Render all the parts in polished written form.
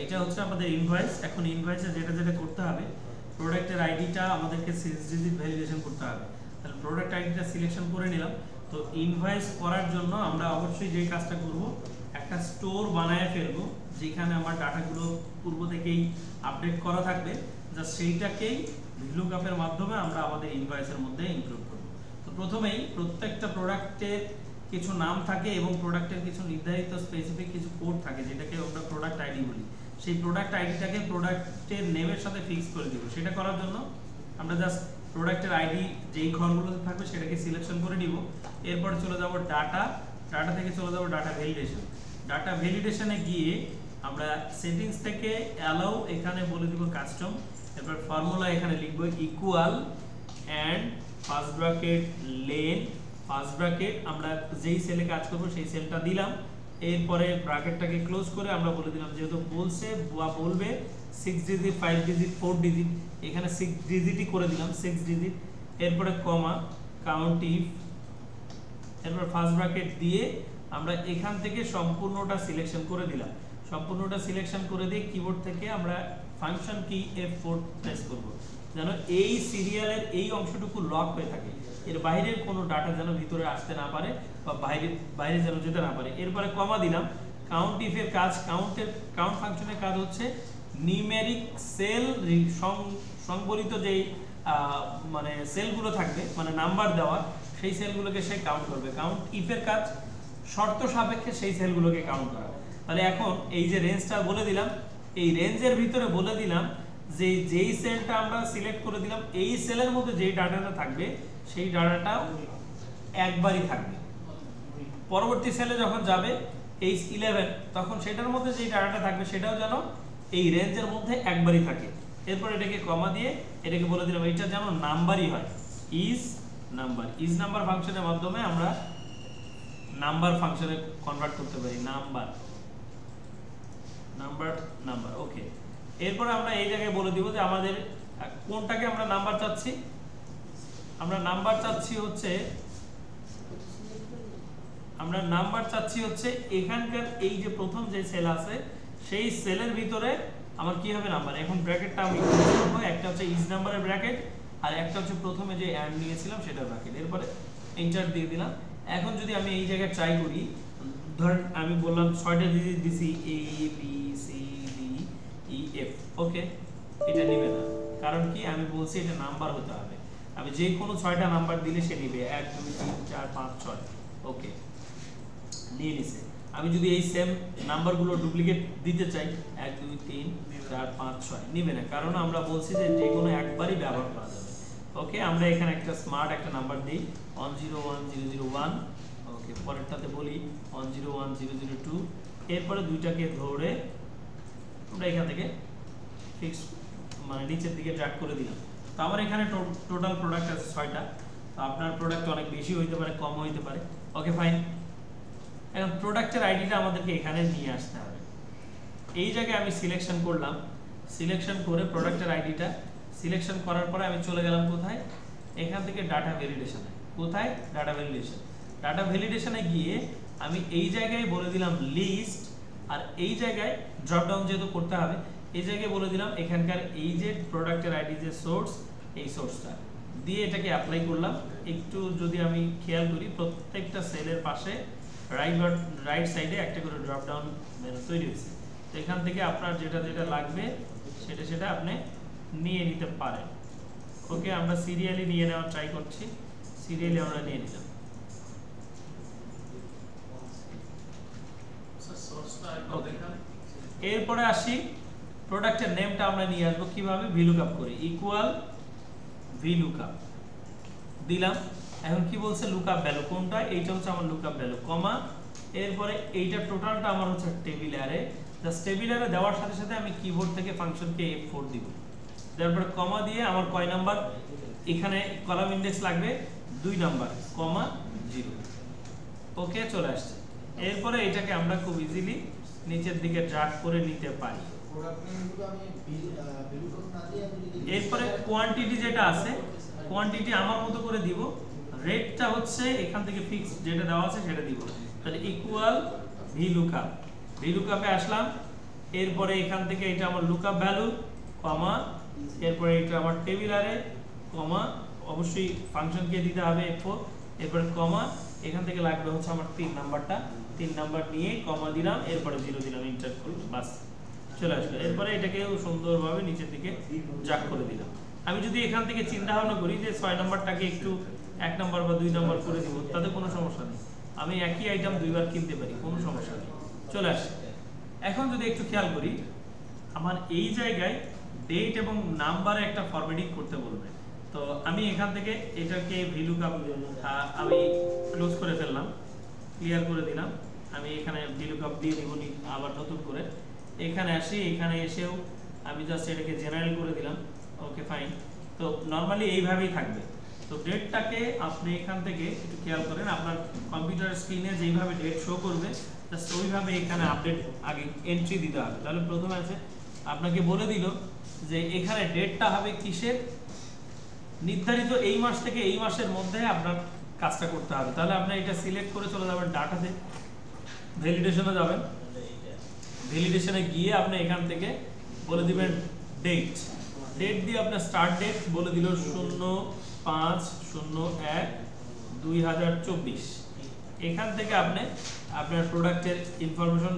এটা হচ্ছে আমাদের ইনভয়েস। এখন ইনভয়েসে যেটা যেটা করতে হবে, প্রোডাক্টের আইডিটা আমাদেরকে 6 ডিজিট ভ্যালিডেশন করতে হবে। তাহলে প্রোডাক্ট আইডিটা সিলেকশন করে নিলাম। তো ইনভয়েস করার জন্য আমরা অবশ্যই যে কাজটা করব, একটা স্টোর বানায় ফেলবো যেখানে আমার ডাটাগুলো পূর্ব থেকেই আপডেট করা থাকবে, জাস্ট সেইটাকেই ভিলুকআপের মাধ্যমে আমরা আমাদের ইনভয়েসের মধ্যে ইনক্লুড করব। তো প্রথমেই প্রত্যেকটা প্রোডাক্টের কিছু নাম থাকে এবং প্রোডাক্টের কিছু নির্ধারিত স্পেসিফিক কিছু কোড থাকে যেটাকে আমরা প্রোডাক্ট আইডি বলি। সেই প্রোডাক্ট আইডিটাকে প্রোডাক্টের নেমের সাথে ফিক্স করে দিব। সেটা করার জন্য আমরা জাস্ট প্রোডাক্টের আইডি যেই ঘরগুলোতে থাকবে সেটাকে সিলেকশন করে নিব। এরপর চলে যাব ডাটা থেকে চলে যাব ডাটা ভ্যালিডেশন। ডাটা ভ্যালিডেশনে গিয়ে আমরা সেটিংস থেকে অ্যালাউ এখানে বলে দিব কাস্টম। এরপর ফর্মুলা এখানে লিখব equal and first bracket lane first bracket, আমরা যেই সেলে কাজ করব সেই সেলটা দিলাম। এরপরে ব্র্যাকেটটাকে ক্লোজ করে আমরা বলে দিলাম, যেহেতু বলছে বা বলবে 6 ডিজিট 5 ডিজিট 4 ডিজিট, এখানে 6 ডিজিটই করে দিলাম 6 ডিজিট। এরপরে কমা কাউন্ট ইফ, এরপর ফার্স্ট ব্র্যাকেট দিয়ে আমরা এখান থেকে সম্পূর্ণটা সিলেকশন করে দিলাম। সম্পূর্ণটা সিলেকশন করে দিয়ে কিবোর্ড থেকে আমরা ফাংশন কি F4 প্রেস করব, যেন এই সিরিয়ালের এই অংশটুকু লক হয়ে থাকে, এর বাইরের কোনো ডাটা যেন ভিতরে আসতে না পারে বা বাইরে যেন যেতে না পারে। এরপরে কমা দিলাম। কাউন্ট ইফ এর কাজ, কাউন্ট ফাংশনের কাজ হচ্ছে নিউমেরিক সেল সংবলিত যেই মানে সেলগুলো থাকবে, মানে নাম্বার দেওয়া, সেই সেলগুলোকে সে কাউন্ট করবে। কাউন্ট ইফ এর কাজ শর্ত সাপেক্ষে সেই সেলগুলোকে কাউন্ট করা। তাহলে এখন এই যে রেঞ্জটা বলে দিলাম, এই রেঞ্জের ভিতরে বলে দিলাম যে যেই সেলটা আমরা সিলেক্ট করে দিলাম এই সেলের মধ্যে যেই ডাটাটা থাকবে সেই ডাটাটা একবারই থাকবে। পরবর্তী সেলে যখন যাবে H11 তখন সেটার মধ্যে যেই ডাটাটা থাকবে সেটাও যেন এই রেঞ্জের মধ্যে একবারই থাকে। এরপর এটাকে কমা দিয়ে এটাকে বলে দিলাম এটা যেন নাম্বারই হয়, ইজ নাম্বার ফাংশনের মাধ্যমে আমরা নাম্বার ফাংশনে কনভার্ট করতে পারি। Number okay. এরপর আমরা এই জায়গায় বলে দিব যে আমাদের কোনটাকে আমরা নাম্বার চাচ্ছি। আমরা নাম্বার চাচ্ছি হচ্ছে এখানকার এই যে প্রথম যে সেল আছে সেই সেলের ভিতরে আমার কি হবে নাম্বার। এখন ব্র্যাকেটটা আমি ইউজ করব, একটা হচ্ছে ইজ নাম্বারের ব্র্যাকেট আর একটা হচ্ছে প্রথমে যে অ্যান্ড নিয়েছিলাম সেটা ব্র্যাকেট। এরপরে এন্টার দিয়ে দিলাম। এখন যদি আমি এই জায়গায় ট্রাই করি, ধরেন আমি বললাম 6টা ডিজিট দিছি A B C D E F, ওকে, এটা নেবে না, কারণ কি আমি বলছি এটা নাম্বার হতে হবে। আমি যে কোনো 6টা নাম্বার দিলে সে নেবে 1 2 3 4 5 6, ওকে, নিয়ে নিছে। আমি যদি এই সেম নাম্বারগুলো ডুপ্লিকেট দিতে চাই 1 2 3 4 5 6, নেবে না, কারণ আমরা বলছি যে যে কোনো একবারই ব্যবহার করা যাবে। ওকে, আমরা এখানে একটা স্মার্ট একটা নাম্বার দিই 101001, ওকে, পরেরটাতে বলি 101002। এরপরে দুইটাকে ধরে আমরা এখান থেকে ফিক্স মানে নিচের দিকে ড্র্যাগ করে দিলাম। তো আমার এখানে টোটাল প্রোডাক্ট আছে 6টা। তো আপনার প্রোডাক্ট অনেক বেশি হইতে পারে, কম হইতে পারে, ওকে ফাইন। এখন প্রোডাক্টের আইডিটা আমাদেরকে এখানে নিয়ে আসতে হবে। এই জায়গায় আমি সিলেকশন করলাম, সিলেকশন করে প্রোডাক্টের আইডিটা সিলেকশন করার পরে আমি চলে গেলাম কোথায়, এখান থেকে ডাটা ভ্যালিডেশনে। কোথায়? Data validation. ডাটা ভ্যালিডেশনে গিয়ে আমি এই জায়গায় বলে দিলাম লিস্ট, আর এই জায়গায় ড্রপ ডাউন যেহেতু করতে হবে এই জায়গায় বলে দিলাম এখানকার এই যে প্রোডাক্টের আইডি যে সোর্স, এই সোর্সটা দিয়ে এটাকে অ্যাপ্লাই করলাম। একটু যদি আমি খেয়াল করি প্রত্যেকটা সেলের পাশে রাইট সাইডে একটা করে ড্রপ ডাউন মেনু তৈরি হয়েছে। তো এখান থেকে আপনার যেটা যেটা লাগবে সেটা আপনি নিয়ে নিতে পারেন। ওকে, আমরা সিরিয়ালি নিয়ে নেওয়ার ট্রাই করছি, সিরিয়ালি আমরা নিয়ে নিলাম। এরপরে আসি প্রোডাক্টের নেমটা আমরা নিয়ে আসবো কিভাবে, ভিলুকআপ করি, ইকুয়াল ভিলুকআপ দিলাম। এখন কি বলছে লুকআপ ভ্যালু কোনটা, এইটা হচ্ছে আমার লুকআপ ভ্যালু, কমা, এরপরে এইটা টোটালটা আমার হচ্ছে table array. Just table array দেওয়ার সাথে সাথে আমি কিবোর্ড থেকে ফাংশনকে F4 দিব, তারপরে কমা দিয়ে আমার কয় নাম্বার এখানে কলাম ইন্ডেক্স লাগবে 2 নাম্বার, কমা 0, ওকে, চলে আসছে। এরপরে এটাকে আমরা খুব ইজিলি নিচের দিকে ড্র্যাগ করে নিতে পারি। এরপরে কোয়ান্টিটি যেটা আছে কোয়ান্টিটি আমার মতো করে দিব, রেটটা হচ্ছে এখান থেকে ফিক্স যেটা দেওয়া আছে সেটা দিব। তাহলে ইকুয়াল ভিলুকআপ, ভিলুকআপে আসলাম, এরপরে এখান থেকে এটা আমার লুকআপ ভ্যালু কমা, এরপরে এটা আমার টেবিল অ্যারে কমা, অবশ্যই ফাংশনকে দিতে হবে F4, এরপরে কমা, এখান থেকে লাগবে হচ্ছে আমার 3 নাম্বারটা, 3 নাম্বার নিয়ে কমা দিলাম, এরপরে 0 দিলাম, এন্টার করলাম, বাস চলে আসলো। এরপরে এটাকে সুন্দরভাবে নিচের দিকে জাক করে দিলাম। আমি যদি এখান থেকে চিন্তা ভাবনা করি যে 6 নাম্বারটাকে একটু 1 নাম্বার বা 2 নাম্বার করে দিব, তাতে কোনো সমস্যা নেই, আমি একই আইটেম দুইবার কিনতে পারি, কোনো সমস্যা নেই, চলে আসে। এখন যদি একটু খেয়াল করি, আমার এই জায়গায় ডেট এবং নাম্বারে একটা ফরম্যাটিং করতে বলবে, তো আমি এখান থেকে এটাকে ভিলুকআপ আমি ক্লোজ করে ফেললাম, ক্লিয়ার করে দিলাম। আমি এখানে ভিলুকআপ দিয়ে দিব আবার নতুন করে, এখানে আসি, এখানে এসেও আমি জাস্ট এটাকে জেনারেল করে দিলাম, ওকে ফাইন। তো নরমালি এইভাবেই থাকবে। তো ডেটটাকে আপনি এখান থেকে একটু খেয়াল করেন, আপনার কম্পিউটার স্ক্রিনে যেইভাবে ডেট শো করবে জাস্ট ওইভাবে এখানে আপডেট আগে এন্ট্রি দিতে হবে। তাহলে প্রথমে আছে আপনাকে বলে দিল যে এখানে ডেটটা হবে কিসের, নির্ধারিত এই মাস থেকে এই মাসের মধ্যে আপনার কাজটা করতে হবে। তাহলে আপনি এটা সিলেক্ট করে চলে যাবেন ডাটাতে, ভ্যালিডেশনে যাবেন, ভ্যালিডেশনে গিয়ে আপনি এখান থেকে বলে দিবেন ডেট, ডেট দিয়ে আপনার স্টার্ট ডেট বলে দিল 05/01/2024। এখান থেকে আপনি আপনার প্রোডাক্টের ইনফরমেশন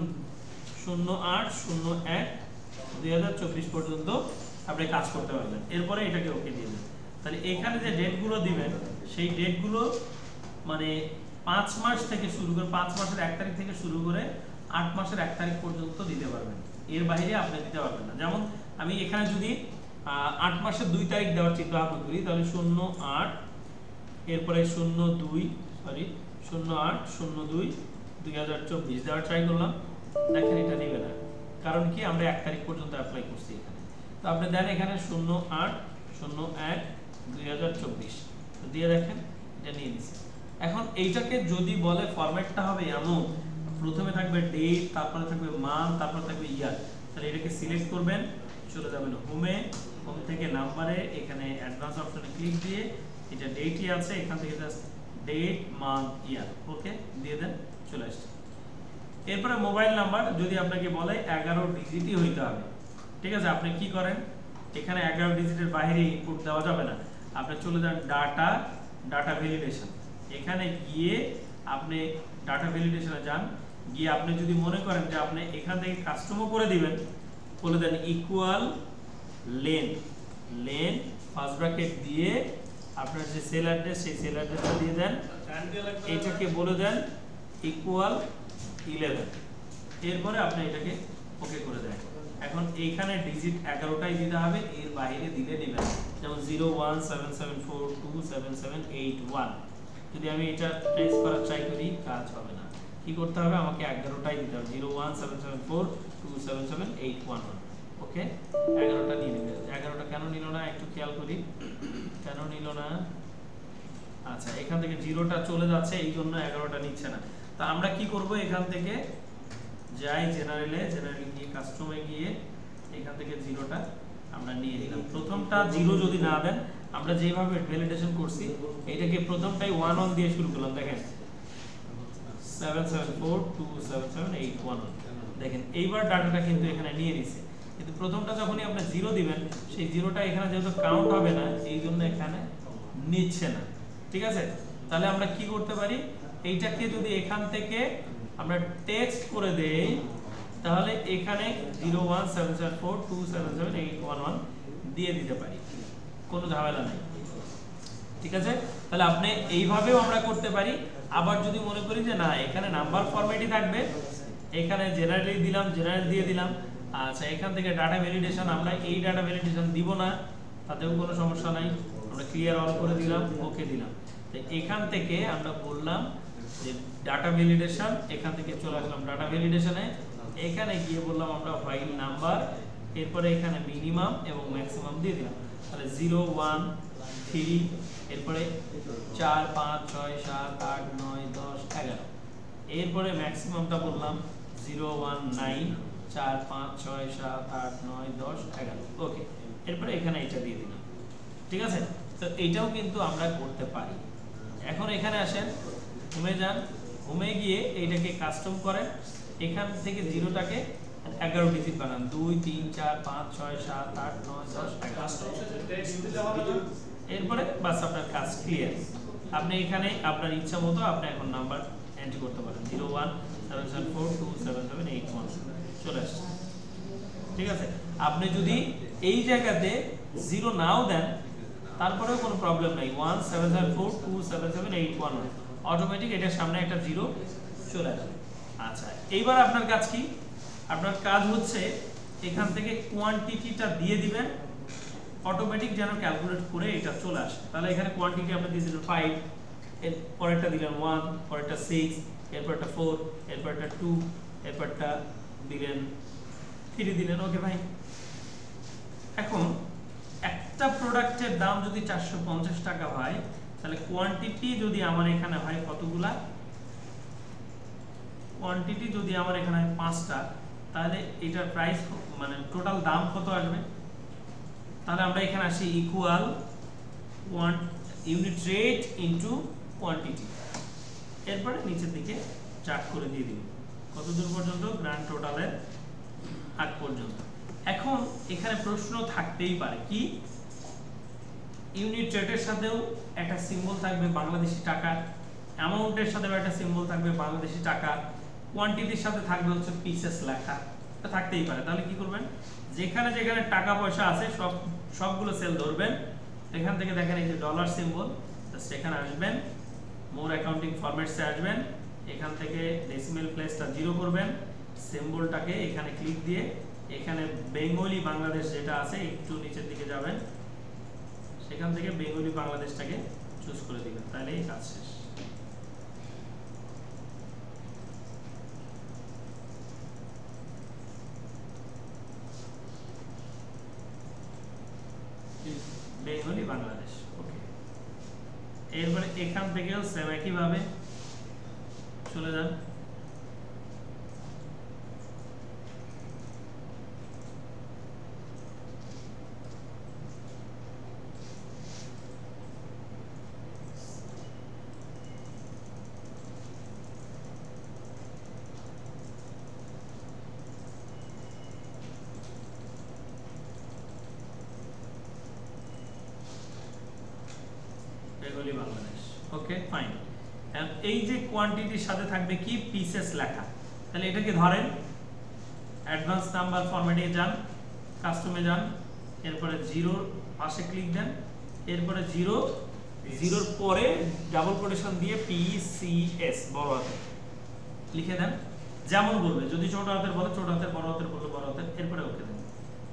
08/01/2024 পর্যন্ত আপনি কাজ করতে পারবেন। এরপরে এটাকে ওকে দিয়ে দেবেন। তাহলে এখানে যে ডেটগুলো দিবেন সেই ডেটগুলো মানে 5 মাস থেকে শুরু করে 5 মাসের 1 তারিখ থেকে শুরু করে 8 মাসের 1 তারিখ পর্যন্ত দিতে পারবেন, এর বাইরে আপনি দিতে পারবেন না। যেমন আমি এখানে যদি 8 মাসের 2 তারিখ দেওয়ার চিন্তা ভাবনা করি, তাহলে 08 এরপরে 08/02/2024 দেওয়ার ট্রাই করলাম, দেখেন এটা নেবে না, কারণ কি আমরা 1 তারিখ পর্যন্ত অ্যাপ্লাই করছি এখানে। তো আপনি দেন এখানে 08/01/2024 তো দিয়ে দেখেন এটা নিয়ে নিছে। এখন এইটাকে যদি বলে ফরম্যাটটা হবে এমন, প্রথমে থাকবে ডেট, তারপরে থাকবে মান্থ, তারপরে থাকবে ইয়ার, তাহলে এটাকে সিলেক্ট করবেন, চলে যাবেন হোমে, হোম থেকে নাম্বারে, এখানে অ্যাডভান্স অপশনে ক্লিক দিয়ে এটা ডেটই আছে, এখান থেকে জাস্ট ডেট মান্থ ইয়ার ওকে দিয়ে দেন, চলে আসছে। এরপরে মোবাইল নাম্বার যদি আপনাকে বলে 11 ডিজিটই হইতে হবে, ঠিক আছে, আপনি কি করেন, এখানে 11 ডিজিটের বাইরে ইনপুট দেওয়া যাবে না, আপনি চলে যান ডাটা ভ্যালিডেশন, এখানে গিয়ে আপনি ডাটা ভ্যালিডেশনে যান, গিয়ে আপনি যদি মনে করেন যে আপনি এখান থেকে কাস্টমও করে দিবেন, বলে than equal lane first bracket দিয়ে আপনার যে সেল অ্যাড্রেস সেই সেল অ্যাড্রেসটা দিয়ে দেন, এটাকে বলে দেন ইকুয়াল 11, এরপরে আপনি এটাকে ওকে করে দেন। এখন এইখানে ডিজিট 11টাই দিতে হবে, এর বাইরে দিলে নেবেন, যেমন 0177427781। যদি আমি এটা প্রেস করার ট্রাই করি কাজ হবে না, কি করতে হবে, আমাকে 11টাই দিতে হবে, 0177427781। ওকে 11টা নিয়ে নেবে। 11টা কেন নিল না একটু খেয়াল করি, কেন নিল না, আচ্ছা এখান থেকে 0টা চলে যাচ্ছে এই জন্য 11টা নিচ্ছে না। তো আমরা কি করব, এখান থেকে যাই জেনারেলে গিয়ে কাস্টমে গিয়ে এখান থেকে 0টা আমরা নিয়ে নিলাম। প্রথমটা 0 যদি না দেন, আমরা যেভাবে ভ্যালিডেশন করছি এটাকে প্রথমটাই 11 দিয়ে শুরু করলাম, দেখেন 77427781, দেখেন এইবার ডাটাটা কিন্তু এখানে নিয়ে নিছে, কিন্তু প্রথমটা যখনই আপনি 0 দিবেন সেই 0টা এখানে যেহেতু কাউন্ট হবে না এই জন্য এখানে নিচ্ছে না, ঠিক আছে। তাহলে আমরা কি করতে পারি, এইটাকে যদি এখান থেকে আমরা টেক্সট করে দেই, তাহলে এখানে 0177427781 দিয়ে দিতে পারি, কোনো ঝামেলা নেই, ঠিক আছে। তাহলে আপনি এইভাবেও আমরা করতে পারি। আবার যদি মনে করি যে না এখানে নাম্বার ফরম্যাটই থাকবে, এখানে জেনারেলি দিলাম, জেনারেল দিয়ে দিলাম, আচ্ছা এখান থেকে ডাটা ভ্যালিডেশন আমরা এই ডাটা ভ্যালিডেশন দিব না, তাতেও কোনো সমস্যা নাই, আমরা ক্লিয়ার অল করে দিলাম, ওকে দিলাম। তো এখান থেকে আমরা বললাম যে ডাটা ভ্যালিডেশন, এখান থেকে চলে আসলাম ডাটা ভ্যালিডেশনে, এখানে গিয়ে বললাম আমরা ফাইল নাম্বার, এরপরে এখানে মিনিমাম এবং ম্যাক্সিমাম দিয়ে দিলাম, তাহলে 0 1 3, এরপরে 4 5 6 7 8 9 10 11, এরপরে ম্যাক্সিমামটা বললাম 0 1 9 4 5 6 7 8 9 10 11, ওকে, এরপরে এখানে এটা দিয়ে দিলাম, ঠিক আছে। তো এটাও কিন্তু আমরা করতে পারি। এখন এখানে আসেন, হোমে যান, হোমে গিয়ে এইটাকে কাস্টম করেন, এখান থেকে 0টাকে 11 ডিজিট বানান 2 3 4 5 6 7 8 9 10 11 এরপরে বাস আপনার কাজ ক্লিয়ার আপনি এখানে আপনার ইচ্ছা মতো আপনি এখন নাম্বার এন্ট্রি করতে পারেন 017742778 চলে আসছে ঠিক আছে আপনি যদি এই জায়গাতে 0 নাও দেন তারপরেও কোনো প্রবলেম নাই 177427781 অটোমেটিক এটার সামনে একটা 0 চলে আসবে আচ্ছা এইবার আপনার কাজ কি আপনার কাজ হচ্ছে এখান থেকে কোয়ান্টিটিটা দিয়ে দিবেন অটোমেটিক যেন ক্যালকুলেট করে এটা চলে আসে তাহলে এখানে কোয়ান্টিটি আপনি দিয়েছিলেন 5 এর পরেরটা দিলেন 1 পরেরটা 6 এরপরটা 4 এরপরটা 2 এরপরটা দিলেন 3 দিলেন ওকে ভাই এখন একটা প্রোডাক্টের দাম যদি 450 টাকা হয় তাহলে কোয়ান্টিটি যদি আমার এখানে হয় কতগুলা কোয়ান্টিটি যদি আমার এখানে হয় 5টা তাহলে এটার প্রাইস মানে টোটাল দাম কত আসবে তাহলে আমরা এখানে আসি equal unit rate into quantity এরপরে নিচের দিকে চার্ট করে দিয়ে দিই কত দূর পর্যন্ত গ্র্যান্ড টোটালের আগ পর্যন্ত এখন এখানে প্রশ্ন থাকতেই পারে কি ইউনিট রেটের সাথেও একটা সিম্বল থাকবে বাংলাদেশি টাকা অ্যামাউন্টের সাথেও একটা সিম্বল থাকবে বাংলাদেশি টাকা কোয়ান্টিটির সাথে থাকবে হচ্ছে পিসেস লেখা এটা থাকতেই পারে তাহলে কি করবেন যেখানে যেখানে টাকা পয়সা আছে সবগুলো সেল ধরবেন এখান থেকে দেখেন এই যে ডলার সিম্বল সেখানে আসবেন মোর অ্যাকাউন্টিং ফরম্যাটসে আসবেন এখান থেকে ডেসিমেল প্লেসটা 0 করবেন সিম্বলটাকে এখানে ক্লিক দিয়ে এখানে বেঙ্গলি বাংলাদেশ যেটা আছে একটু নিচের দিকে যাবেন সেখান থেকে বেঙ্গলি বাংলাদেশটাকে চুজ করে দিবেন তাহলে এই কাজ শেষ বেঙ্গলি বাংলাদেশ ওকে এরপরে এখান থেকেও সেম একই ভাবে চলে যান বেঙ্গলি বাংলাদেশ ওকে ফাইন এই যে কোয়ান্টিটির সাথে থাকবে কি পিসেস লেখা তাহলে এটাকে ধরেন অ্যাডভান্স নাম্বার ফরম্যাটে যান কাস্টমে যান এরপরে 0 পাশে ক্লিক দেন এরপরে 0 0 পরে ডাবল কোটেশন দিয়ে পিসিএস বড় হাতে লিখে দেন যেমন বলবে যদি ছোট হাতের বলে ছোট হাতের বড় হাতের বললে বড় হাতের এরপরে ওকে দেন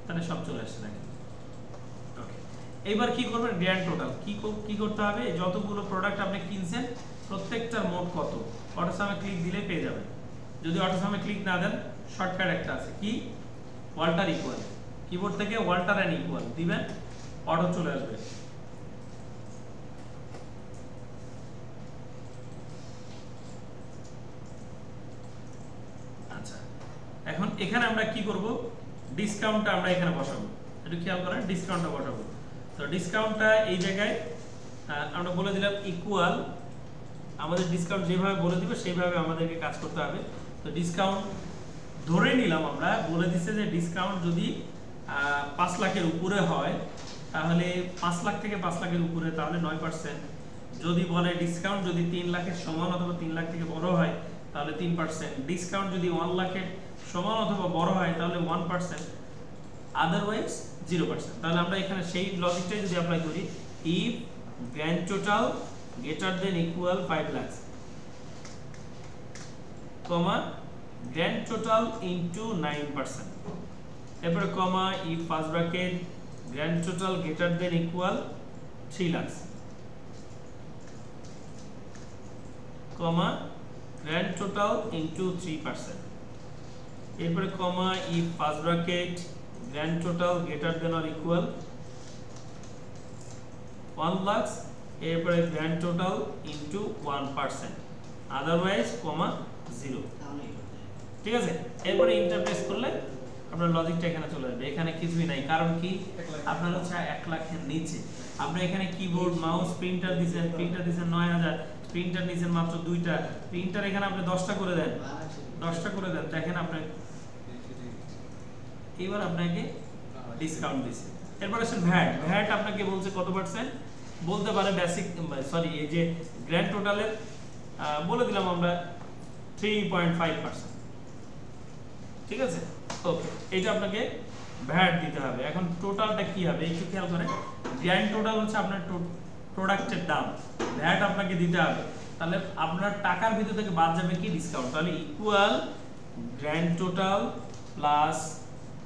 তাহলে সব চলে আসছে দেখেন ওকে এইবার কি করবেন গ্র্যান্ড টোটাল কি করতে হবে যতগুলো প্রোডাক্ট আপনি কিনছেন প্রত্যেকটার মোট কত অটোসামে ক্লিক দিলে পেয়ে যাবেন যদি অটোসামে ক্লিক না দেন শর্টকাট একটা আছে কি ওয়াল্টার ইকুয়াল কিবোর্ড থেকে ওয়াল্টার এন্ড ইকুয়াল দিবেন অটো চলে আসবে আচ্ছা এখন এখানে আমরা কি করব ডিসকাউন্টটা আমরা এখানে বসাবো একটু খেয়াল করেন ডিসকাউন্টটা বসাবো তো ডিসকাউন্টটা এই জায়গায় আমরা বলে দিলাম ইকুয়াল আমাদের ডিসকাউন্ট যেভাবে বলে দিবে সেইভাবে আমাদেরকে কাজ করতে হবে তো ডিসকাউন্ট ধরে নিলাম আমরা বলে দিছে যে ডিসকাউন্ট যদি 5 লাখের উপরে হয় তাহলে 5 লাখ থেকে 5 লাখের উপরে তাহলে 9% যদি বলে ডিসকাউন্ট যদি 3 লাখের সমান অথবা 3 লাখ থেকে বড় হয় তাহলে 3% ডিসকাউন্ট যদি 1 লাখের সমান অথবা বড় হয় তাহলে 1% আদারওয়াইজ 0% তাহলে আমরা এখানে সেই লজিকটাই যদি অ্যাপ্লাই করি if grand total greater than equal 5 lakhs comma grand total into 9% এরপরে comma if first bracket grand total greater than equal 3 lakhs comma grand total into 3% এরপরে comma if first bracket grand total greater than or equal 1 lakhs এরপরে grand total into 1% otherwise কমা 0 ঠিক আছে এরপরে Interpress করলে আপনার লজিকটা এখানে চলে আসবে এখানে কিছুই নাই কারণ কি আপনার হচ্ছে 1 লাখের নিচে আপনি এখানে কিবোর্ড মাউস প্রিন্টার দিবেন 9000 প্রিন্টার নিছেন মাত্র 2টা প্রিন্টার এখানে আপনি 10টা করে দেন দেখেন আপনি এবার আপনাকে ডিসকাউন্ট দিছে। এরপর আসেন ভ্যাট। ভ্যাট আপনাকে বলছে কত পার্সেন্ট, বলতে পারে বেসিক সরি এই যে গ্র্যান্ড টোটালের বলে দিলাম আমরা 3.5%। ঠিক আছে, ওকে, এটা আপনাকে ভ্যাট দিতে হবে। এখন টোটালটা কি হবে একটু খেয়াল করেন। গ্র্যান্ড টোটাল হচ্ছে আপনার প্রোডাক্টের দাম, ভ্যাট আপনাকে দিতে হবে, তাহলে আপনার টাকার ভিতর থেকে বাদ যাবে কি ডিসকাউন্ট, তাহলে equal grand total plus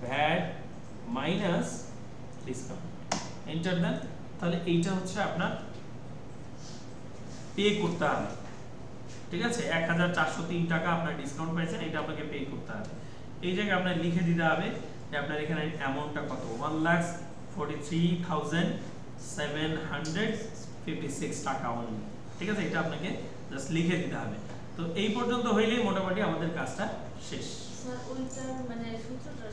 VAT minus discount, enter দেন। তাহলে এইটা হচ্ছে আপনার পে করতে হবে। ঠিক আছে, 1403 টাকা আপনার ডিসকাউন্ট পাইছেন, এটা আপনাকে পে করতে হবে। এই জায়গায় আপনার লিখে দিতে হবে যে আপনার এখানে অ্যামাউন্টটা কত, 1,43,756 টাকা অনলি। ঠিক আছে, এটা আপনাকে জাস্ট লিখে দিতে হবে। তো এই পর্যন্ত হইলেই মোটামুটি আমাদের কাজটা শেষ। স্যার ওইটার মানে সূত্রটা